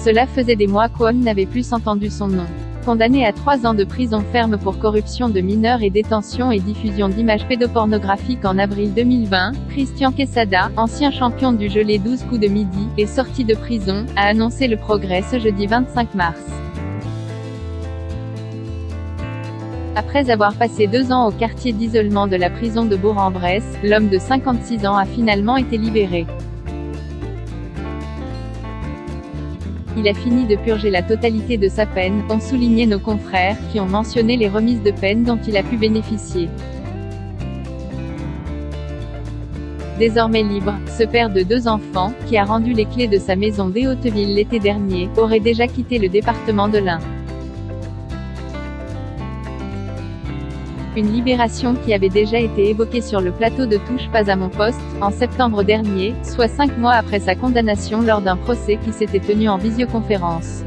Cela faisait des mois qu'Won n'avait plus entendu son nom. Condamné à 3 ans de prison ferme pour corruption de mineurs et détention et diffusion d'images pédopornographiques en avril 2020, Christian Quesada, ancien champion du jeu Les 12 coups de midi, est sorti de prison, a annoncé Le Progrès ce jeudi 25 mars. Après avoir passé 2 ans au quartier d'isolement de la prison de Bourg-en-Bresse, l'homme de 56 ans a finalement été libéré. Il a fini de purger la totalité de sa peine, ont souligné nos confrères, qui ont mentionné les remises de peine dont il a pu bénéficier. Désormais libre, ce père de 2 enfants, qui a rendu les clés de sa maison dès Hauteville l'été dernier, aurait déjà quitté le département de l'Ain. Une libération qui avait déjà été évoquée sur le plateau de Touche pas à mon poste, en septembre dernier, soit 5 mois après sa condamnation lors d'un procès qui s'était tenu en visioconférence.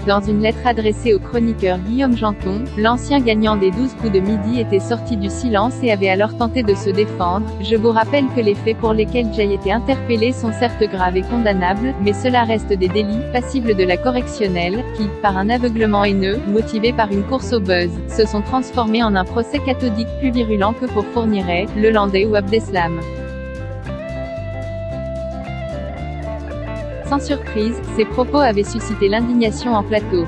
Dans une lettre adressée au chroniqueur Guillaume Janton, l'ancien gagnant des 12 coups de midi était sorti du silence et avait alors tenté de se défendre. Je vous rappelle que les faits pour lesquels j'ai été interpellé sont certes graves et condamnables, mais cela reste des délits, passibles de la correctionnelle, qui, par un aveuglement haineux, motivé par une course au buzz, se sont transformés en un procès cathodique plus virulent que pour Fourniret, Lelandais ou Abdeslam. Sans surprise, ces propos avaient suscité l'indignation en plateau.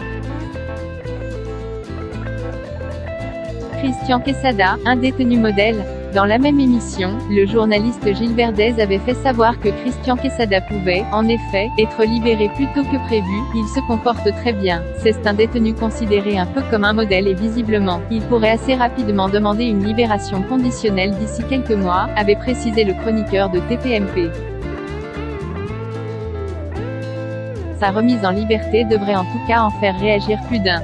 Christian Quesada, un détenu modèle. Dans la même émission, le journaliste Gilles Verdez avait fait savoir que Christian Quesada pouvait, en effet, être libéré plus tôt que prévu. Il se comporte très bien. C'est un détenu considéré un peu comme un modèle et visiblement, il pourrait assez rapidement demander une libération conditionnelle d'ici quelques mois, avait précisé le chroniqueur de TPMP. Sa remise en liberté devrait en tout cas en faire réagir plus d'un.